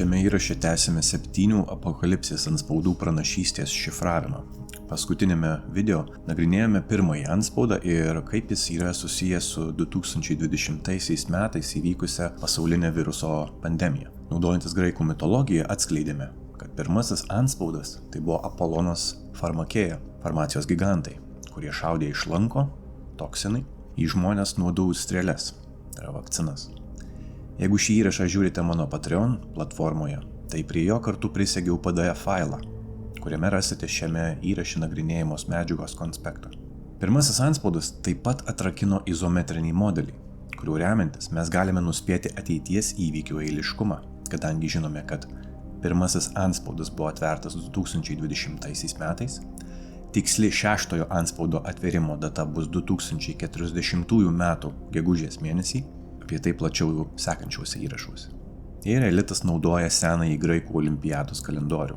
Šiame įraše tęsime 7 apokalipsės antspaudų pranašystės šifravimą. Paskutinėme video nagrinėjome pirmąjį antspaudą ir kaip jis yra susijęs su 2020 metais įvykusią pasaulinę viruso pandemiją. Naudojantis graikų mitologiją atskleidėme, kad pirmasis antspaudas tai buvo Apolonas Farmakėja, farmacijos gigantai, kurie šaudė iš lanko, toksinai, į žmones nuodų strėles, tai yra vakcinas. Jeigu šį įrašą žiūrite mano Patreon platformoje, tai prie jo kartu prisegiau PDF failą, kuriame rasite šiame įraše nagrinėjamos medžiagos konspektą. Pirmasis antspaudas taip pat atrakino izometrinį modelį, kuriuo remiantis mes galime nuspėti ateities įvykių eiliškumą, kadangi žinome, kad pirmasis antspaudas buvo atvertas 2020 metais, tiksli 6-ojo antspaudo atvėrimo data bus 2040 metų gegužės mėnesį, apie tai plačiau sekančiuose įrašuose. Ir elitas naudoja senąjį graikų olimpiados kalendorių.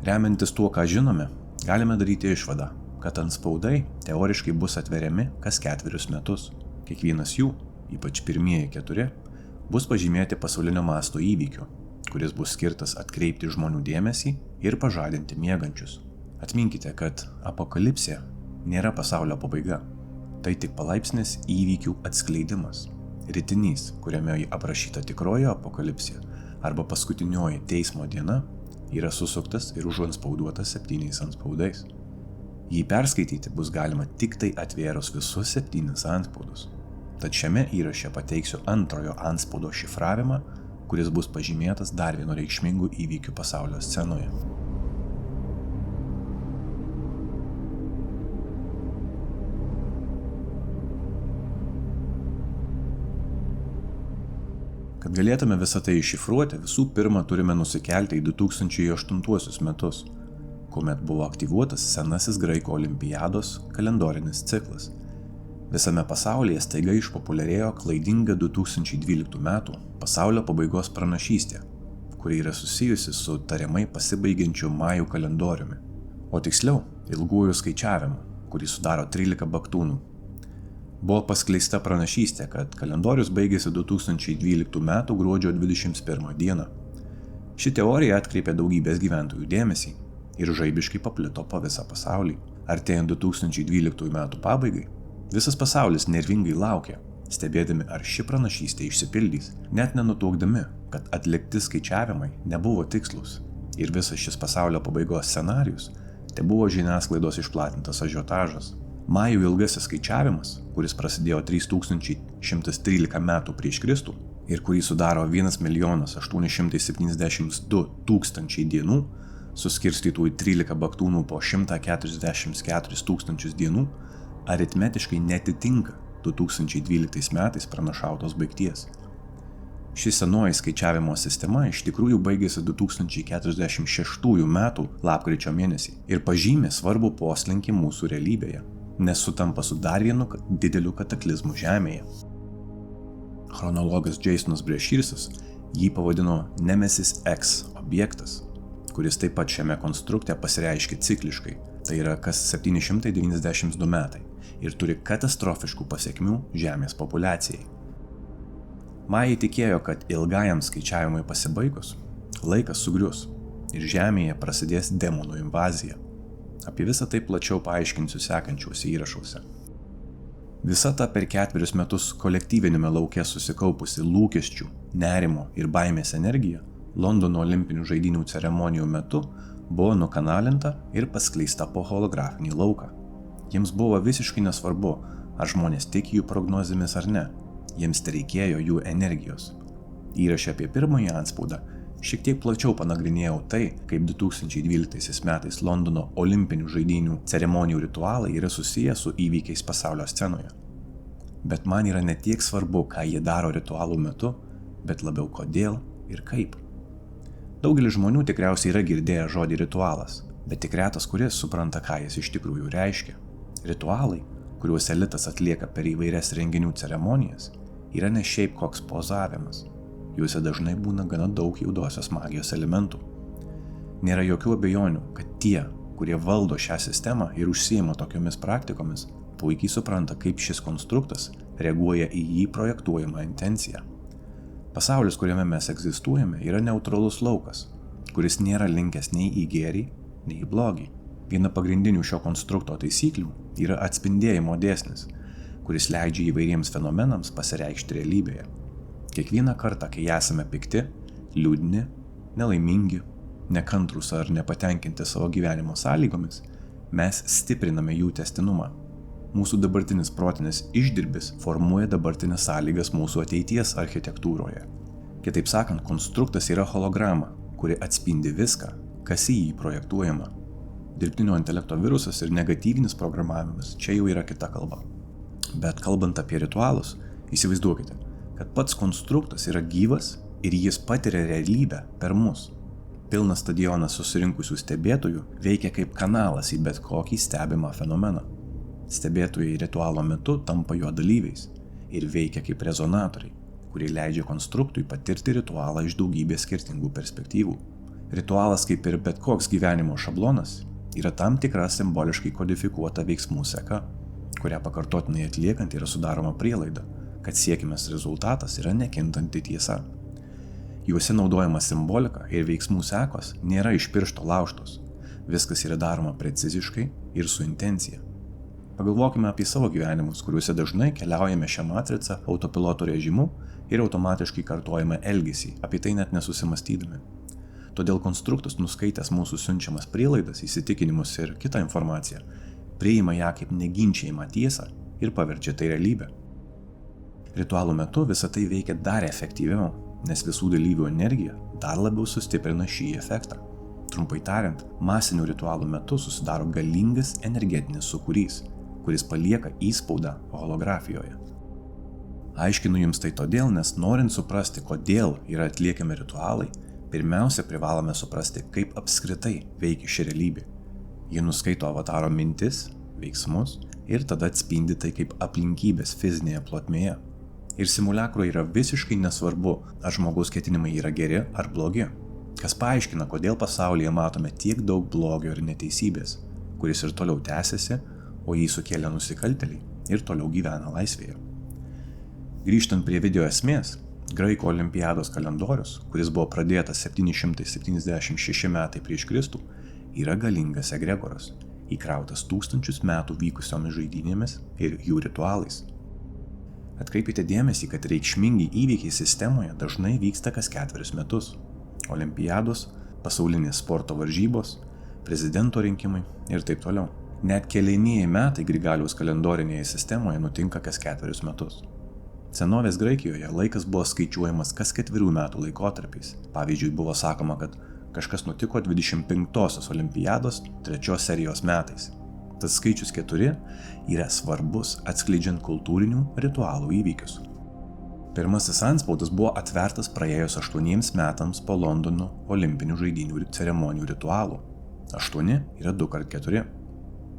Remiantis tuo, ką žinome, galime daryti išvadą, kad antspaudai teoriškai bus atveriami kas 4 metus. Kiekvienas jų, ypač pirmieji 4, bus pažymėti pasaulinio masto įvykiu, kuris bus skirtas atkreipti žmonių dėmesį ir pažadinti miegančius. Atminkite, kad apokalipsė nėra pasaulio pabaiga. Tai tik palaipsnis įvykių atskleidimas. Ritinys, kuriame aprašyta tikroji apokalipsė arba paskutinioji teismo diena, yra susuktas ir užantspauduotas 7 antspaudais. Jį perskaityti bus galima tik tai atvėrus visus 7 antspaudus. Tad šiame įraše pateiksiu antrojo antspaudo šifravimą, kuris bus pažymėtas dar vienu reikšmingu įvykiu pasaulio scenoje. Kad galėtume visą tai iššifruoti, visų pirma turime nusikelti į 2008 metus, kuomet buvo aktyvuotas senasis graikų olimpiados kalendorinis ciklas. Visame pasaulyje staiga išpopuliarėjo klaidinga 2012 metų pasaulio pabaigos pranašystė, kuri yra susijusi su tariamai pasibaigiančiu majų kalendoriumi, o tiksliau ilgųjų skaičiavimu, kurį sudaro 13 baktūnų. Buvo paskleista pranašystė, kad kalendorius baigėsi 2012 m. gruodžio 21 dieną. Ši teorija atkreipė daugybės gyventojų dėmesį ir žaibiškai paplito po visą pasaulį. Artėjant 2012 m. pabaigai, visas pasaulis nervingai laukė, stebėdami, ar ši pranašystė išsipildys, net nenutuokdami, kad atlikti skaičiavimai nebuvo tikslus ir visas šis pasaulio pabaigos scenarijus tai buvo žiniasklaidos išplatintas ažiotažas. Majų ilgasis skaičiavimas, kuris prasidėjo 3113 metų prieš Kristų ir kurį sudaro 1 872 000 dienų, suskirstytų į 13 baktūnų po 144 000 dienų, aritmetiškai netitinka 2012 metais pranašautos baigties. Ši senoji skaičiavimo sistema iš tikrųjų baigėsi 2046 metų lapkričio mėnesį ir pažymė svarbų poslinkį mūsų realybėje, nes sutampa su dar vienu dideliu kataklizmu Žemėje. Chronologas Jasonas Breshearsas jį pavadino Nemesis X objektas, kuris taip pat šiame konstrukte pasireiškia cikliškai, tai yra kas 792 metai, ir turi katastrofiškų pasekmių Žemės populiacijai. Majai tikėjo, kad ilgajam skaičiavimui pasibaigus, laikas sugrius ir Žemėje prasidės demonų invazija. Apie visą tai plačiau paaiškinsiu sekančiuose įrašuose. Visa ta per 4 metus kolektyvinėme lauke susikaupusi lūkesčių, nerimo ir baimės energija Londono olimpinių žaidynių ceremonijų metu buvo nukanalinta ir paskleista po holografinį lauką. Jiems buvo visiškai nesvarbu, ar žmonės tiki jų prognozėmis ar ne. Jiems tereikėjo jų energijos. Įraše apie pirmąjį antspaudą šiek tiek plačiau panagrinėjau tai, kaip 2012 metais Londono olimpinių žaidynių ceremonijų ritualai yra susiję su įvykiais pasaulio scenoje. Bet man yra ne tiek svarbu, ką jie daro ritualų metu, bet labiau kodėl ir kaip. Daugelis žmonių tikriausiai yra girdėję žodį ritualas, bet tik retas kuris supranta, ką jis iš tikrųjų reiškia. Ritualai, kuriuos elitas atlieka per įvairias renginių ceremonijas, yra ne šiaip koks pozavimas. Juose dažnai būna gana daug juodosios magijos elementų. Nėra jokių abejonių, kad tie, kurie valdo šią sistemą ir užsiima tokiomis praktikomis, puikiai supranta, kaip šis konstruktas reaguoja į jį projektuojamą intenciją. Pasaulis, kuriame mes egzistuojame, yra neutralus laukas, kuris nėra linkęs nei į gėrį, nei į blogį. Viena pagrindinių šio konstrukto taisyklių yra atspindėjimo dėsnis, kuris leidžia įvairiems fenomenams pasireikšti realybėje. Kiekvieną kartą, kai esame pikti, liūdni, nelaimingi, nekantrūs ar nepatenkinti savo gyvenimo sąlygomis, mes stipriname jų tęstinumą. Mūsų dabartinis protinis išdirbis formuoja dabartinės sąlygas mūsų ateities architektūroje. Kitaip sakant, konstruktas yra holograma, kuri atspindi viską, kas į jį projektuojama. Dirbtinio intelekto virusas ir negatyvinis programavimas čia jau yra kita kalba. Bet kalbant apie ritualus, įsivaizduokite, kad pats konstruktas yra gyvas ir jis patiria realybę per mus. Pilnas stadionas susirinkusių stebėtojų veikia kaip kanalas į bet kokį stebimą fenomeną. Stebėtojai ritualo metu tampa jo dalyviais ir veikia kaip rezonatoriai, kurie leidžia konstruktui patirti ritualą iš daugybės skirtingų perspektyvų. Ritualas, kaip ir bet koks gyvenimo šablonas, yra tam tikra simboliškai kodifikuota veiksmų seka, kurią pakartotinai atliekant yra sudaroma prielaida, kad siekiamas rezultatas yra nekintanti tiesa. Juose naudojama simbolika ir veiksmų sekos nėra iš piršto laužtos, viskas yra daroma preciziškai ir su intencija. Pagalvokime apie savo gyvenimus, kuriuose dažnai keliaujame šią matricą autopiloto režimu ir automatiškai kartojame elgesį, apie tai net nesusimastydami. Todėl konstruktas, nuskaitęs mūsų siunčiamas prielaidas, įsitikinimus ir kitą informaciją, priima ją kaip neginčiamą tiesą ir paverčia tai realybę. Ritualų metu visa tai veikia dar efektyviau, nes visų dalyvių energija dar labiau sustiprina šį efektą. Trumpai tariant, masinių ritualų metu susidaro galingas energetinis sūkurys, kuris palieka įspaudą holografijoje. Aiškinu jums tai todėl, nes norint suprasti, kodėl yra atliekami ritualai, pirmiausia privalome suprasti, kaip apskritai veikia ši realybė. Ji nuskaito avataro mintis, veiksmus ir tada atspindi tai kaip aplinkybės fizinėje plotmėje. Ir simuliakrui yra visiškai nesvarbu, ar žmogaus ketinimai yra geri ar blogi, kas paaiškina, kodėl pasaulyje matome tiek daug blogio ir neteisybės, kuris ir toliau tęsiasi, o jį sukėlė nusikaltėliai ir toliau gyvena laisvėje. Grįžtant prie video esmės, graikų olimpiados kalendorius, kuris buvo pradėtas 776 metai prieš Kristų, yra galingas egregoras, įkrautas tūkstančius metų vykusiomis žaidynėmis ir jų ritualais. Atkreipkite dėmesį, kad reikšmingi įvykiai sistemoje dažnai vyksta kas 4 metus. Olimpiados, pasaulinės sporto varžybos, prezidento rinkimai ir taip toliau. Net keliainieji metai Grigaliaus kalendorinėje sistemoje nutinka kas 4 metus. Senovės Graikijoje laikas buvo skaičiuojamas kas 4 metų laikotarpiais. Pavyzdžiui, buvo sakoma, kad kažkas nutiko 25-osios olimpiados 3 serijos metais. Tas skaičius 4 yra svarbus atskleidžiant kultūrinių ritualų įvykius. Pirmasis antspaudas buvo atvertas praėjus 8 metams po Londono olimpinių žaidynių ceremonijų ritualų. 8 yra 2x4.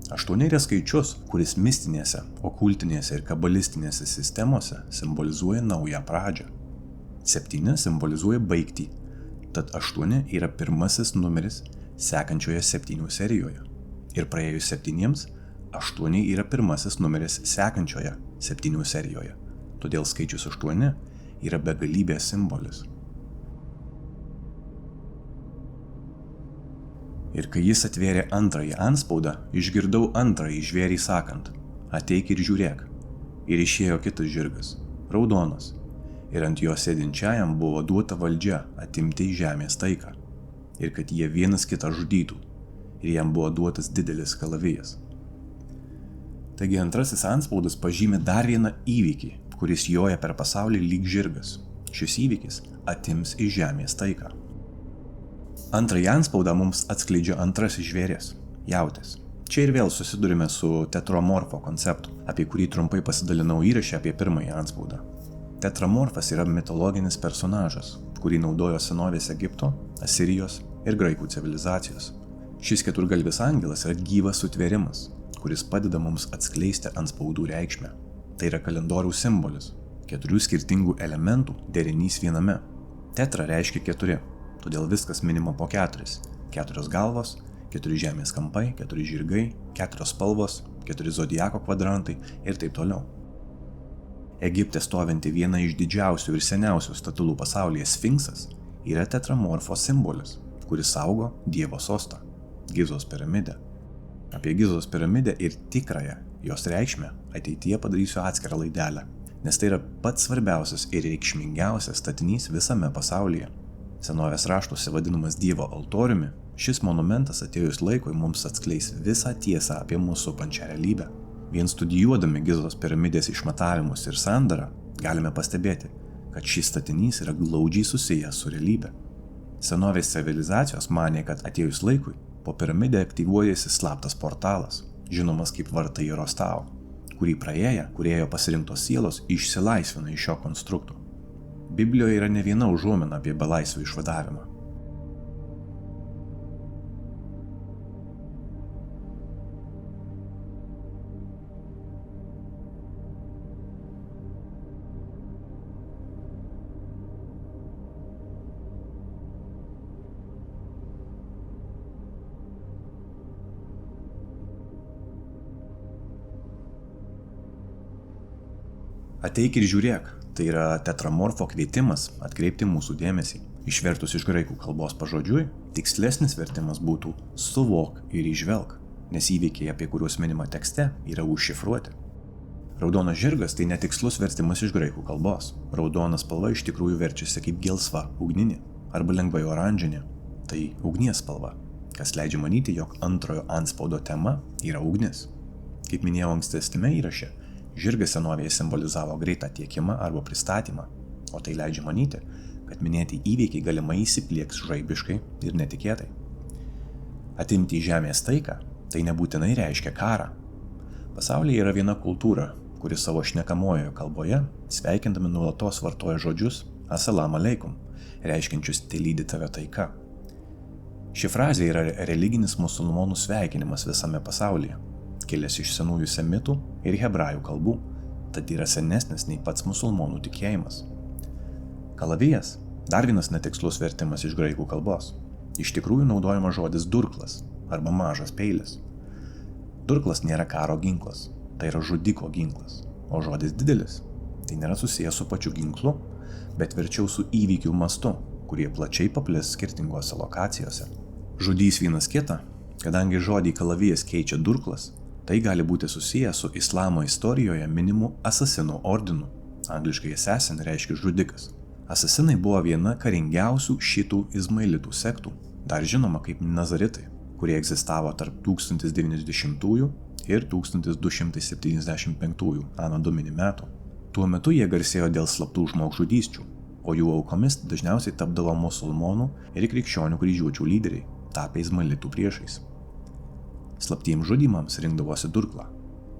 8 yra skaičius, kuris mistinėse, okultinėse ir kabalistinėse sistemose simbolizuoja naują pradžią. 7 simbolizuoja baigtį, tad 8 yra pirmasis numeris sekančioje 7 serijoje. Ir praėjus 7, 8 yra pirmasis numeris sekančioje 7 serijoje. Todėl skaičius 8 yra begalybės simbolis. Ir kai jis atvėrė antrąjį antspaudą, išgirdau antrąjį žvėrį sakant: ateik ir žiūrėk. Ir išėjo kitas žirgas, raudonas, ir ant jo sėdinčiajam buvo duota valdžia atimti iš žemės taiką, ir kad jie vienas kitą žudytų, ir jam buvo duotas didelis kalavijas. Taigi antrasis antspaudas pažymi dar vieną įvykį, kuris joja per pasaulį lyg žirgas. Šis įvykis atims iš žemės taiką. Antrąjį antspaudą mums atskleidžia antrasis žvėris – jautis. Čia ir vėl susidurime su tetramorfo konceptu, apie kurį trumpai pasidalinau įraše apie pirmąjį antspaudą. Tetramorfas yra mitologinis personažas, kurį naudojo senovės Egipto, Asirijos ir graikų civilizacijos. Šis keturgalvis angelas yra gyvas sutvėrimas, kuris padeda mums atskleisti antspaudų reikšmę. Tai yra kalendoriaus simbolis, 4 skirtingų elementų derinys viename. Tetra reiškia 4. Todėl viskas minima po 4. 4 galvos, 4 žemės kampai, 4 žirgai, 4 spalvos, 4 zodiako kvadrantai ir taip toliau. Egipte stovinti viena iš didžiausių ir seniausių statulų pasaulyje Sfinksas yra tetramorfo simbolis, kuris saugo Dievo sostą – Gizos piramidę. Apie Gizos piramidę ir tikrąją jos reikšmę ateityje padarysiu atskirą laidelę, nes tai yra pats svarbiausias ir reikšmingiausias statinys visame pasaulyje. Senovės raštuose vadinamas Dievo altoriumi, šis monumentas atėjus laikui mums atskleis visą tiesą apie mūsų supančią realybę. Vien studijuodami Gizos piramidės išmatavimus ir sandarą, galime pastebėti, kad šis statinys yra glaudžiai susijęs su realybė. Senovės civilizacijos manė, kad atėjus laikui, po piramidę aktyvuojasi slaptas portalas, žinomas kaip vartai į Rostau, kurį praėję, kūrėjo pasirinktos sielos išsilaisvina iš šio konstrukto. Biblijoje yra ne viena užuomina apie belaisvių išvadavimą. Ateik ir žiūrėk, tai yra tetramorfo kvietimas atkreipti mūsų dėmesį. Išvertus iš graikų kalbos pažodžiui, tikslesnis vertimas būtų suvok ir įžvelk, nes įvykiai, apie kuriuos minima tekste, yra užšifruoti. Raudonas žirgas tai netikslus vertimas iš graikų kalbos. Raudona spalva iš tikrųjų verčiasi kaip gelsva ugninė arba lengvai oranžinė, tai ugnies spalva, kas leidžia manyti, jog antrojo antspaudo tema yra ugnis. Kaip minėjau ankstesniame įraše, žirgas senovėje simbolizavo greitą tiekimą arba pristatymą, o tai leidžia manyti, kad minėti įvykiai galimai įsiplieks žaibiškai ir netikėtai. Atimti žemės taiką tai nebūtinai reiškia karą. Pasaulyje yra viena kultūra, kuri savo šnekamojoje kalboje, sveikindami nuolatos vartoja žodžius Assalamu alaikum, reiškiančius telydi tave taika. Ši frazė yra religinis musulmonų sveikinimas visame pasaulyje, kilęs iš senųjų semitų ir hebrajų kalbų, tad yra senesnis nei pats musulmonų tikėjimas. Kalavijas – dar vienas netikslus vertimas iš graikų kalbos. Iš tikrųjų naudojamas žodis durklas arba mažas peilis. Durklas nėra karo ginklas, tai yra žudiko ginklas, o žodis didelis – tai nėra susijęs su pačiu ginklu, bet verčiau su įvykių mastu, kurie plačiai paplis skirtingose lokacijose. Žudys vienas kitą, kadangi žodį kalavijas keičia durklas, tai gali būti susijęs su islamo istorijoje minimu asasinų ordinu. Angliškai assassin reiškia žudikas. Asasinai buvo viena karingiausių šitų izmailitų sektų, dar žinoma kaip nazaritai, kurie egzistavo tarp 1090 ir 1275 Ano Domini metų. Tuo metu jie garsėjo dėl slaptų žmogžudysčių, o jų aukomis dažniausiai tapdavo musulmonų ir krikščionių kryžiuočių lyderiai, tapę izmailitų priešais. Slaptiems žudymams rinkdavosi durklą.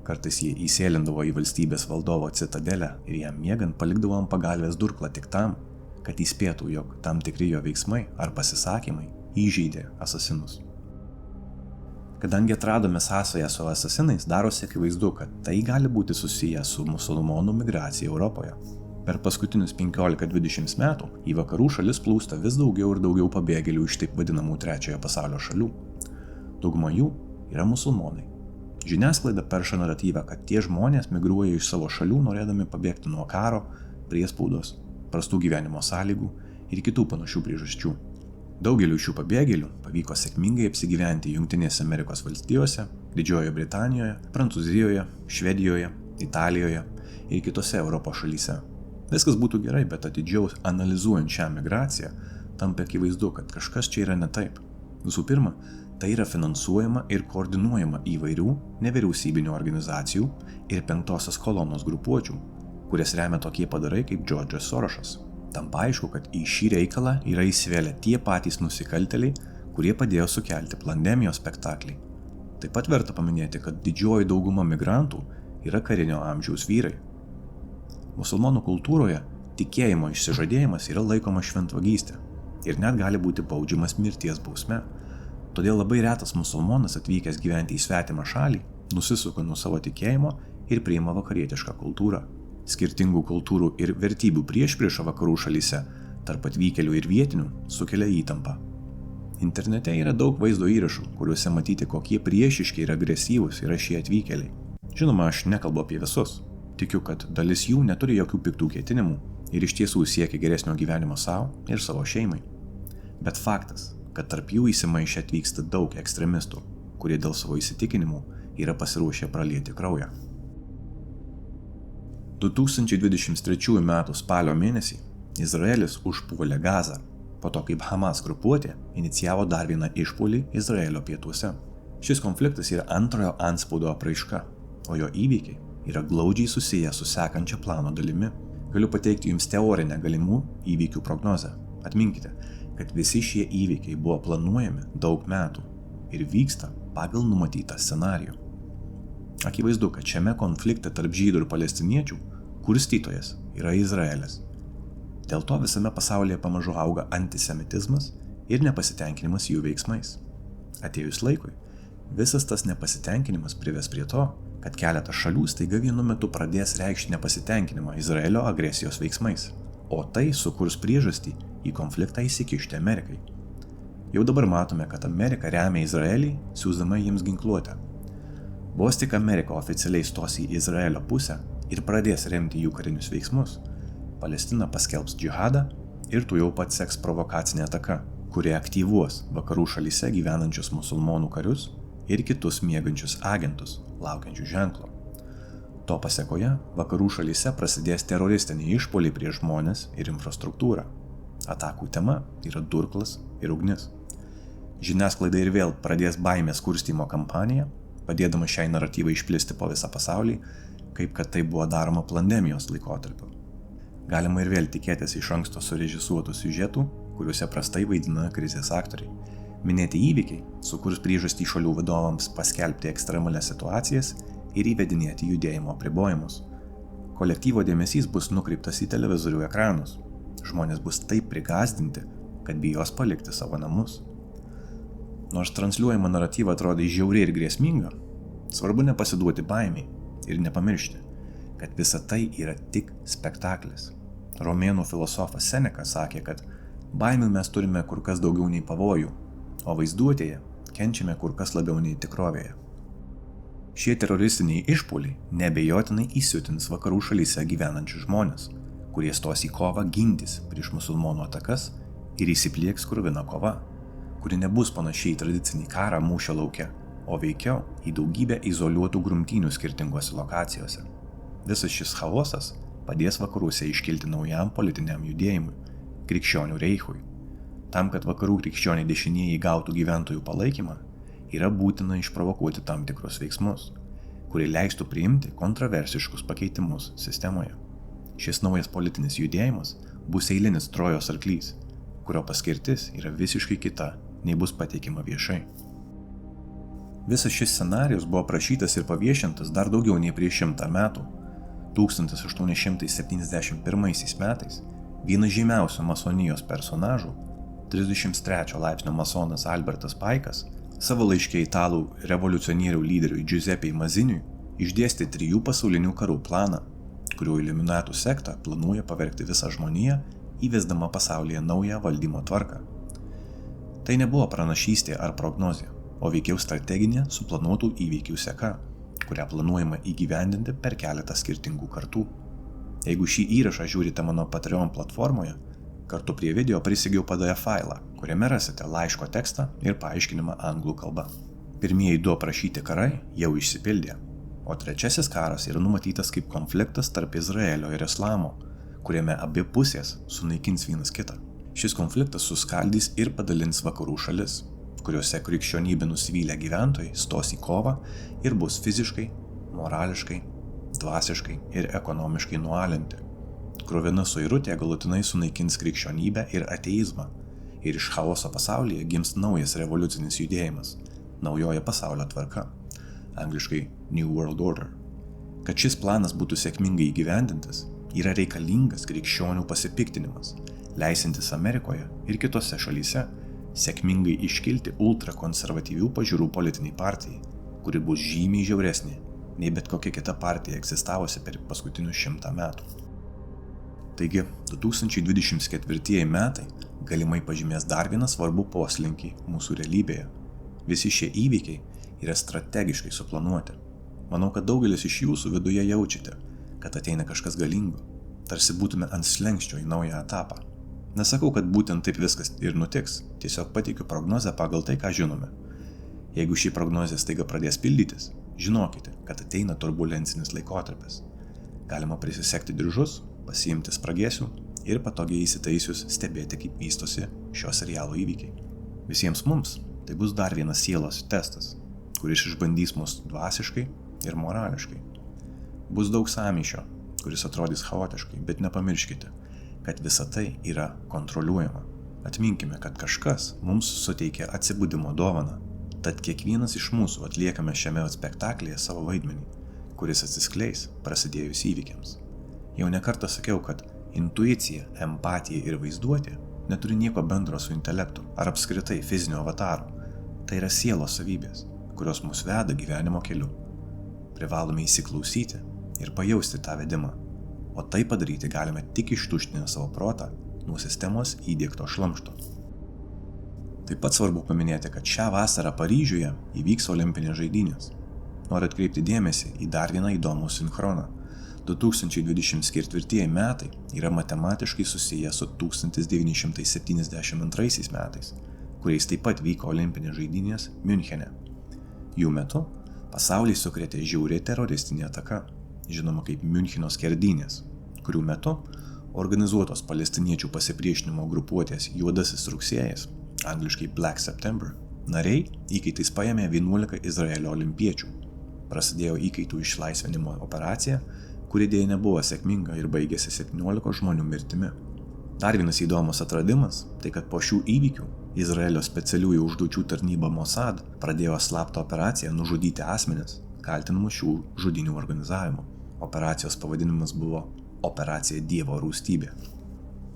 Kartais jie įsėlindavo į valstybės valdovo citadelę ir jam miegant palikdavo ant pagalvės durklą tik tam, kad įspėtų, jog tam tikri jo veiksmai ar pasisakymai įžeidė asasinus. Kadangi atradome sąsają su asasinais, darosi akivaizdu, kad tai gali būti susiję su musulmonų migracija Europoje. Per paskutinius 15-20 metų į vakarų šalis plūsta vis daugiau ir daugiau pabėgėlių iš taip vadinamų trečiojo pasaulio šalių. Dauguma jų yra musulmonai. Žiniasklaida perša naratyvą, kad tie žmonės migruoja iš savo šalių norėdami pabėgti nuo karo, priespaudos, prastų gyvenimo sąlygų ir kitų panašių priežasčių. Daugeliu šių pabėgėlių pavyko sėkmingai apsigyventi Jungtinėse Amerikos valstijose, Didžiojoje Britanijoje, Prancūzijoje, Švedijoje, Italijoje ir kitose Europos šalyse. Viskas būtų gerai, bet atidžiau analizuojant šią migraciją, tampa akivaizdu, kad kažkas čia yra ne taip. Visų pirma, tai yra finansuojama ir koordinuojama įvairių nevyriausybinių organizacijų ir penktosios kolonos grupuočių, kurias remia tokie padarai kaip Džordžas Sorošas. Tampa aišku, kad į šį reikalą yra įsivėlę tie patys nusikaltėliai, kurie padėjo sukelti pandemijos spektaklį. Taip pat verta paminėti, kad didžioji dauguma migrantų yra karinio amžiaus vyrai. Musulmonų kultūroje tikėjimo išsižadėjimas yra laikoma šventvagystė ir net gali būti baudžiamas mirties bausme. Todėl labai retas musulmonas atvykęs gyventi į svetimą šalį nusisuka nuo savo tikėjimo ir priima vakarietišką kultūrą. Skirtingų kultūrų ir vertybių priešprieša vakarų šalyse tarp atvykėlių ir vietinių sukelia įtampą. Internete yra daug vaizdo įrašų, kuriuose matyti, kokie priešiški ir agresyvūs yra šie atvykėliai. Žinoma, aš nekalbu apie visus. Tikiu, kad dalis jų neturi jokių piktų ketinimų ir iš tiesų siekia geresnio gyvenimo savo ir savo šeimai. Bet faktas, kad tarp jų įsimaišę atvyksta daug ekstremistų, kurie dėl savo įsitikinimų yra pasiruošę pralieti kraują. 2023 m. spalio mėnesį Izraelis užpuolė Gazą, po to kaip Hamas grupuotė inicijavo dar vieną išpuolį Izraelio pietuose. Šis konfliktas yra antrojo antspaudo apraiška, o jo įvykiai yra glaudžiai susiję su sekančia plano dalimi. Galiu pateikti jums teorinę galimų įvykių prognozę. Atminkite, kad visi šie įvykiai buvo planuojami daug metų ir vyksta pagal numatytą scenarijų. Akivaizdu, kad šiame konflikte tarp žydų ir palestiniečių kurstytojas yra Izraelis. Dėl to visame pasaulyje pamažu auga antisemitizmas ir nepasitenkinimas jų veiksmais. Atėjus laikui, visas tas nepasitenkinimas prives prie to, kad keletas šalių staiga vienu metu pradės reikšti nepasitenkinimą Izraelio agresijos veiksmais, o tai sukurs priežastį į konfliktą įsikišti Amerikai. Jau dabar matome, kad Amerika remia Izraelį, siųsdama jiems ginkluotę. Vos tik Amerika oficialiai stos į Izraelio pusę ir pradės remti jų karinius veiksmus, Palestina paskelbs džihadą ir tu jau pats seks provokacinė ataka, kurie aktyvuos vakarų šalyse gyvenančius musulmonų karius ir kitus miegančius agentus, laukiančių ženklo. To pasekoje vakarų šalyse prasidės teroristiniai išpuoliai prieš žmones ir infrastruktūrą. Atakų tema yra durklas ir ugnis. Žiniasklaida ir vėl pradės baimės kurstymo kampaniją, padėdama šiai naratyvai išplisti po visą pasaulį, kaip kad tai buvo daroma pandemijos laikotarpiu. Galima ir vėl tikėtis iš anksto surežisuotų siužetų, kuriuose prastai vaidina krizės aktoriai. Minėti įvykiai sukurs priežastį šalių vadovams paskelbti ekstremalias situacijas ir įvedinėti judėjimo apribojimus. Kolektyvo dėmesys bus nukreiptas į televizorių ekranus. Žmonės bus taip prigąsdinti, kad bijos palikti savo namus. Nors transliuojama naratyva atrodo žiauriai ir grėsminga, svarbu nepasiduoti baimiai ir nepamiršti, kad visa tai yra tik spektaklis. Romėnų filosofas Seneka sakė, kad baimių mes turime kur kas daugiau nei pavojų, o vaizduotėje kenčiame kur kas labiau nei tikrovėje. Šie teroristiniai išpuoliai neabejotinai įsiutins vakarų šalyse gyvenančius žmonės, kurie stos į kovą gintis prieš musulmonų atakas ir įsiplieks kruvina kova, kuri nebus panašiai į tradicinį karą mūšio lauke, o veikiau į daugybę izoliuotų grumtynių skirtingose lokacijose. Visas šis chaosas padės vakaruose iškilti naujam politiniam judėjimui – krikščionių reichui. Tam, kad vakarų krikščioniai dešinieji gautų gyventojų palaikymą, yra būtina išprovokuoti tam tikrus veiksmus, kurie leistų priimti kontroversiškus pakeitimus sistemoje. Šis naujas politinis judėjimas bus eilinis Trojos arklys, kurio paskirtis yra visiškai kita, nei bus pateikima viešai. Visas šis scenarijus buvo aprašytas ir paviešintas dar daugiau nei prieš 100 metų. 1871 metais vienas žymiausių masonijos personažų, 33 laipsnio masonas Albertas Paikas, savo laiške italų revoliucionierių lyderiui Giuseppei Maziniui išdėstė 3 pasaulinių karų planą, kuriuo Iliuminatų sekta planuoja pavergti visą žmoniją, įvesdama pasaulyje naują valdymo tvarką. Tai nebuvo pranašystė ar prognozė, o veikiau strateginė suplanuotų įvykių seka, kurią planuojama įgyvendinti per keletą skirtingų kartų. Jeigu šį įrašą žiūrite mano Patreon platformoje, kartu prie video prisigiau PDF failą, kuriame rasite laiško tekstą ir paaiškinimą anglų kalba. Pirmieji 2 aprašyti karai jau išsipildė, o 3 karas yra numatytas kaip konfliktas tarp Izraelio ir Islamo, kuriame abi pusės sunaikins vienas kitą. Šis konfliktas suskaldys ir padalins vakarų šalis, kuriuose krikščionybė nusivylę gyventojai stos į kovą ir bus fiziškai, morališkai, dvasiškai ir ekonomiškai nualinti. Kruvina suirutė galutinai sunaikins krikščionybę ir ateizmą, ir iš chaoso pasaulyje gims naujas revoliucinis judėjimas – naujoji pasaulio tvarka, angliškai New World Order. Kad šis planas būtų sėkmingai įgyvendintas, yra reikalingas krikščionių pasipiktinimas, leisintis Amerikoje ir kitose šalyse sėkmingai iškilti ultrakonservatyvių pažiūrų politiniai partijai, kuri bus žymiai žiauresnė nei bet kokia kita partija egzistavusi per paskutinius 100 metų. Taigi, 2024 metai galimai pažymės dar vieną svarbų poslinkį mūsų realybėje. Visi šie įvykiai yra strategiškai suplanuoti. Manau, kad daugelis iš jūsų viduje jaučiate, kad ateina kažkas galingo, tarsi būtume ant slenkščio į naują etapą. Nesakau, kad būtent taip viskas ir nutiks, tiesiog pateikiu prognozę pagal tai, ką žinome. Jeigu ši prognozė staiga pradės pildytis, žinokite, kad ateina turbulencinis laikotarpis. Galima prisisekti diržus, pasiimti spragėsių ir patogiai įsitaisius stebėti, kaip vystosi šio serialo įvykiai. Visiems mums tai bus dar vienas sielos testas, kuris išbandys mus dvasiškai ir morališkai. Bus daug sąmyšio, kuris atrodys chaotiškai, bet nepamirškite, kad visa tai yra kontroliuojama. Atminkime, kad kažkas mums suteikė atsibudimo dovaną, tad kiekvienas iš mūsų atliekame šiame spektaklyje savo vaidmenį, kuris atsiskleis prasidėjus įvykiams. Jau nekartą sakiau, kad intuicija, empatija ir vaizduotė neturi nieko bendro su intelektu ar apskritai fiziniu avataru. Tai yra sielos savybės, kurios mus veda gyvenimo keliu. Privalome įsiklausyti ir pajausti tą vedimą, o tai padaryti galime tik ištuštinę savo protą nuo sistemos įdiegto šlamšto. Taip pat svarbu paminėti, kad šią vasarą Paryžiuje įvyks olimpinės žaidynės. Noriu atkreipti dėmesį į dar vieną įdomų sinchroną. 2024 metai yra matematiškai susiję su 1972 metais, kuriais taip pat vyko olimpinės žaidynės Miunchene. Jų metu pasaulį sukrėtė žiauri teroristinė ataka, žinoma kaip Miuncheno skerdynės, kurių metu organizuotos palestiniečių pasipriešinimo grupuotės Juodasis rugsėjas, angliškai Black September, nariai įkaitais paėmė 11 Izraelio olimpiečių. Prasidėjo įkaitų išlaisvinimo operacija, kuri dėja nebuvo sėkminga ir baigėsi 17 žmonių mirtimi. Dar vienas įdomus atradimas, tai kad po šių įvykių Izraelio specialiųjų užduočių tarnyba Mossad pradėjo slaptą operaciją nužudyti asmenis, kaltinamus šių žudynių organizavimu. Operacijos pavadinimas buvo Operacija Dievo rūstybė.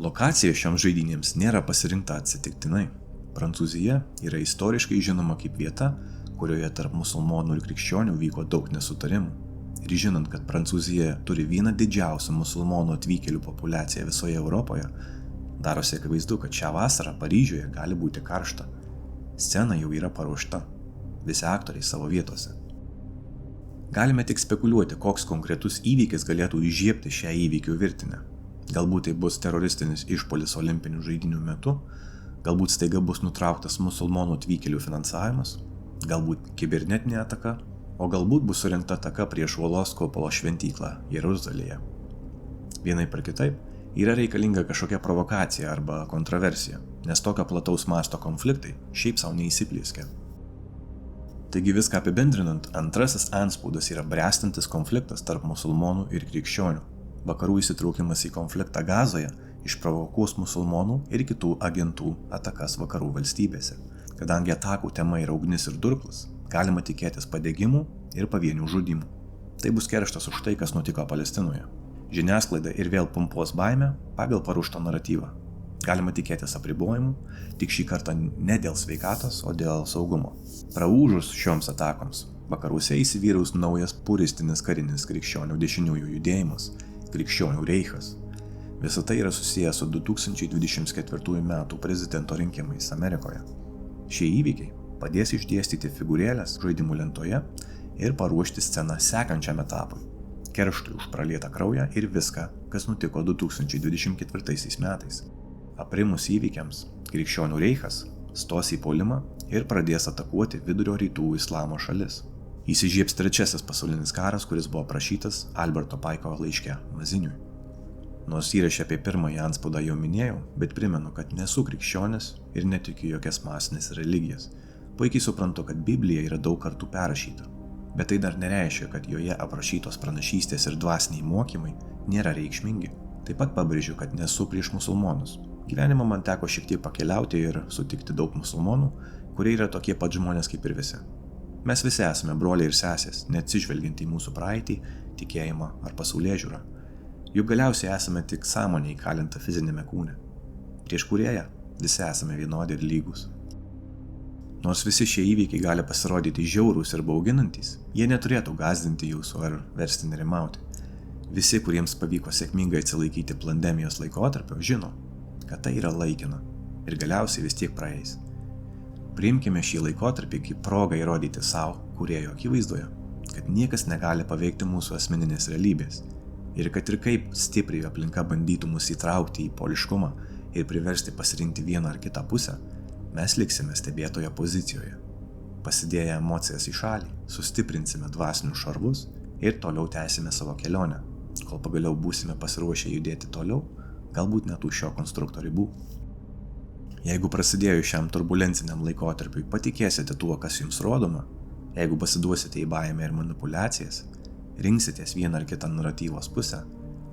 Lokacija šioms žaidynėms nėra pasirinkta atsitiktinai. Prancūzija yra istoriškai žinoma kaip vieta, kurioje tarp musulmonų ir krikščionių vyko daug nesutarimų. Ir žinant, kad Prancūzija turi vieną didžiausią musulmonų atvykėlių populiaciją visoje Europoje, darosi akivaizdu, kad šią vasarą Paryžiuje gali būti karšta. Scena jau yra paruošta, visi aktoriai savo vietose. Galime tik spekuliuoti, koks konkretus įvykis galėtų įžiebti šią įvykių virtinę. Galbūt tai bus teroristinis išpuolis olimpinių žaidynių metu, galbūt staiga bus nutrauktas musulmonų atvykėlių finansavimas, galbūt kibernetinė ataka, o galbūt bus surengta ataka prieš uolos kupolo šventyklą Jeruzalėje. Vienai per kitaip yra reikalinga kažkokia provokacija arba kontroversija, nes tokio plataus masto konfliktai šiaip savo neįsiplėskia. Taigi viską apibendrinant, antrasis antspaudas yra bręstantis konfliktas tarp musulmonų ir krikščionių. Vakarų įsitraukimas į konfliktą Gazoje išprovokuos musulmonų ir kitų agentų atakas vakarų valstybėse. Kadangi atakų tema yra ugnis ir durklas, galima tikėtis padegimų ir pavienių žudymų. Tai bus kerštas už tai, kas nutiko Palestinoje. Žiniasklaida ir vėl pumpuos baimę pagal paruoštą naratyvą. Galima tikėtis apribojimų, tik šį kartą ne dėl sveikatos, o dėl saugumo. Praūžus šioms atakoms, vakaruose įsivyraus naujas puristinis karinis krikščionių dešiniųjų judėjimas – krikščionių reichas. Visa tai yra susijęs su 2024 metų prezidento rinkimais Amerikoje. Šie įvykiai padės išdėstyti figūrėlės žaidimų lentoje ir paruošti sceną sekančiam etapui – kerštui už pralietą kraują ir viską, kas nutiko 2024 metais. Aprimus įvykiams, krikščionių reichas stos į puolimą ir pradės atakuoti vidurio rytų islamo šalis. Įsižiebs trečiasis pasaulinis karas, kuris buvo aprašytas Alberto Paiko laiške Maziniui. Nors įrašę apie pirmąjį antspaudą jau minėjau, bet primenu, kad nesu krikščionis ir netikiu jokias masinės religijas. Puikiai suprantu, kad Biblija yra daug kartų perrašyta, bet tai dar nereiškia, kad joje aprašytos pranašystės ir dvasiniai mokymai nėra reikšmingi. Taip pat pabrėžiu, kad nesu prieš musulmonus. Gyvenimą man teko šiek tiek pakeliauti ir sutikti daug musulmonų, kurie yra tokie pat žmonės kaip ir visi. Mes visi esame broliai ir sesės, neatsižvelgiant į mūsų praeitį, tikėjimą ar pasaulėžiūrą. Juk galiausiai esame tik sąmonė įkalinta fizinėme kūne. Prieš Kūrėją visi esame vienodi ir lygus. Nors visi šie įvykiai gali pasirodyti žiaurūs ir bauginantys, jie neturėtų gąsdinti jūsų ar versti nerimauti. Visi, kuriems pavyko sėkmingai atsilaikyti pandemijos laikotarpio, žino, kad tai yra laikina ir galiausiai vis tiek praeis. Priimkime šį laikotarpį kaip progą įrodyti savo Kūrėjo akivaizdoje, kad niekas negali paveikti mūsų asmeninės realybės, Ir kad ir kaip stipriai aplinka bandytų mus įtraukti į poliškumą ir priversti pasirinkti vieną ar kitą pusę, mes liksime stebėtojo pozicijoje. Pasidėję emocijas į šalį, sustiprinsime dvasinius šarvus ir toliau tęsime savo kelionę, kol pagaliau būsime pasiruošę judėti toliau, galbūt net už šio konstrukto ribų. Jeigu prasidėjus šiam turbulenciniam laikotarpiui patikėsite tuo, kas jums rodoma, jeigu pasiduosite į baimę ir manipulacijas, rinksitės vieną ar kitą naratyvos pusę,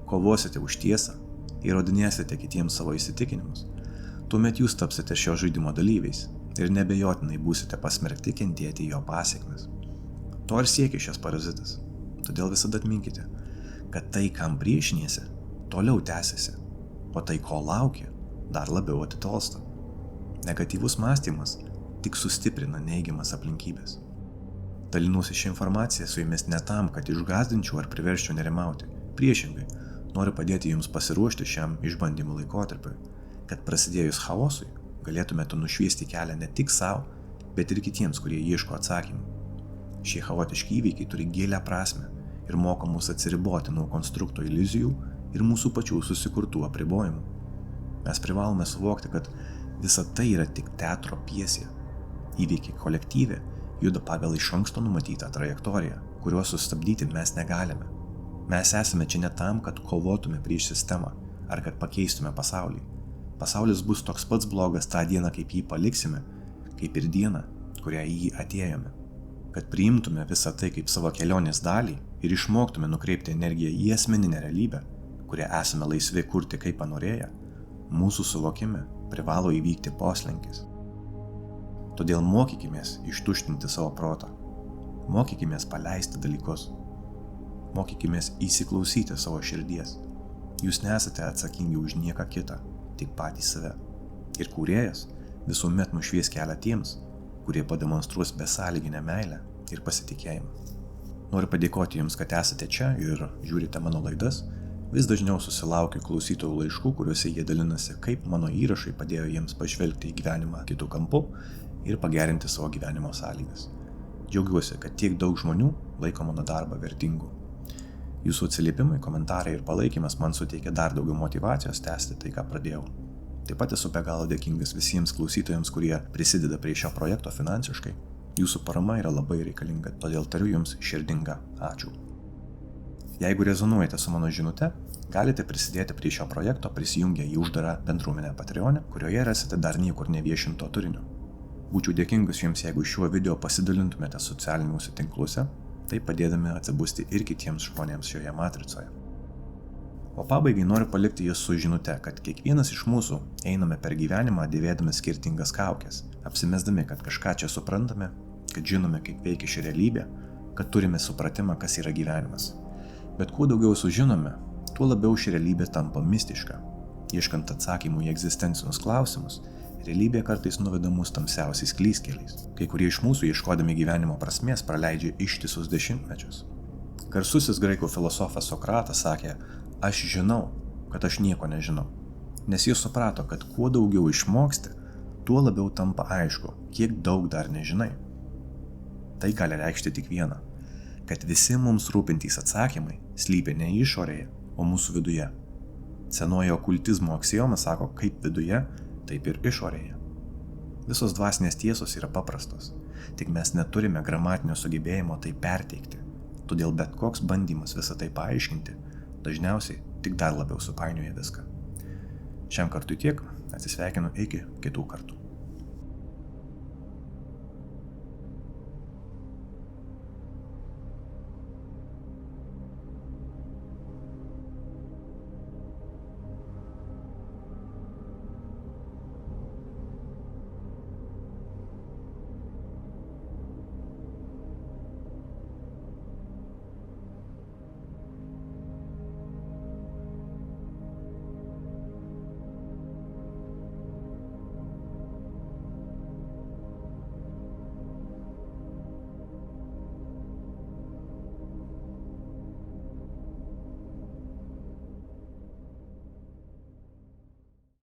kovosite už tiesą, įrodinėsite kitiems savo įsitikinimus, tuomet jūs tapsite šio žaidimo dalyviais ir nebejotinai būsite pasmerkti kentėti jo pasekmes. To ir siekia šis parazitas. Todėl visada atminkite, kad tai, kam priešiniesi, toliau tęsiasi, o tai, ko laukia, dar labiau atitolsta. Negatyvus mąstymas tik sustiprina neigiamas aplinkybės. Dalinuosi šią informaciją su jumis ne tam, kad išgąsdinčiau ar priversčiau nerimauti. Priešingai, noriu padėti jums pasiruošti šiam išbandymų laikotarpiui, kad prasidėjus chaosui galėtumėte nušviesti kelią ne tik savo, bet ir kitiems, kurie ieško atsakymų. Šie chaotiški įvykiai turi gilią prasmę ir moko mus atsiriboti nuo konstrukto iliuzijų ir mūsų pačių susikurtų apribojimų. Mes privalome suvokti, kad visa tai yra tik teatro pjesė. Įvykiai kolektyve juda pagal iš anksto numatytą trajektoriją, kurios sustabdyti mes negalime. Mes esame čia ne tam, kad kovotume prieš sistemą ar kad pakeistume pasaulį. Pasaulis bus toks pats blogas tą dieną, kaip jį paliksime, kaip ir dieną, kurią į jį atėjome. Kad priimtume visą tai kaip savo kelionės dalį ir išmoktume nukreipti energiją į asmeninę realybę, kurią esame laisvi kurti kaip panorėję, mūsų suvokime privalo įvykti poslinkis. Todėl mokykimės ištuštinti savo protą, mokykimės paleisti dalykus, mokykimės įsiklausyti savo širdies. Jūs nesate atsakingi už nieką kitą, tik patys save. Ir kūrėjas visuomet nušvies kelią tiems, kurie pademonstruos besąlyginę meilę ir pasitikėjimą. Noriu padėkoti jums, kad esate čia ir žiūrite mano laidas. Vis dažniau susilaukiu klausytojų laiškų, kuriuose jie dalinasi, kaip mano įrašai padėjo jiems pažvelgti į gyvenimą kitų kampų ir pagerinti savo gyvenimo sąlygas. Džiaugiuosi, kad tiek daug žmonių laiko mano darbą vertingu. Jūsų atsiliepimai, komentarai ir palaikymas man suteikia dar daugiau motyvacijos tęsti tai, ką pradėjau. Taip pat esu be galo dėkingas visiems klausytojams, kurie prisideda prie šio projekto finansiškai. Jūsų parama yra labai reikalinga, todėl tariu jums širdingą ačiū. Jeigu rezonuojate su mano žinute, galite prisidėti prie šio projekto prisijungę į uždarą bendruomenę Patreone, kurioje rasite dar niekur neviešinto turinio. Būčiau dėkingas jums, jeigu šiuo video pasidalintumėte socialiniuose tinkluose, tai padėdami atsibusti ir kitiems žmonėms šioje matricoje. O pabaigai noriu palikti jūs su žinute, kad kiekvienas iš mūsų einame per gyvenimą dėvėdami skirtingas kaukes, apsimesdami, kad kažką čia suprantame, kad žinome, kaip veikia ši realybė, kad turime supratimą, kas yra gyvenimas. Bet kuo daugiau sužinome, tuo labiau ši realybė tampa mistiška. Ieškant atsakymų į egzistencinius klausimus, realybė kartais nuveda mus tamsiausiais klystkeliais. Kai kurie iš mūsų ieškodami gyvenimo prasmės praleidžia ištisus dešimtmečius. Garsusis graikų filosofas Sokratas sakė, aš žinau, kad aš nieko nežinau. Nes jis suprato, kad kuo daugiau išmoksti, tuo labiau tampa aišku, kiek daug dar nežinai. Tai gali reikšti tik vieną, kad visi mums rūpintys atsakymai slypi ne išorėje, o mūsų viduje. Senoji okultizmo aksioma sako, kaip viduje, taip ir išorėje. Visos dvasinės tiesos yra paprastos, tik mes neturime gramatinio sugebėjimo tai perteikti, todėl bet koks bandymas visą tai paaiškinti dažniausiai tik dar labiau supainioja viską. Šiam kartui tiek, atsisveikinu iki kitų kartų.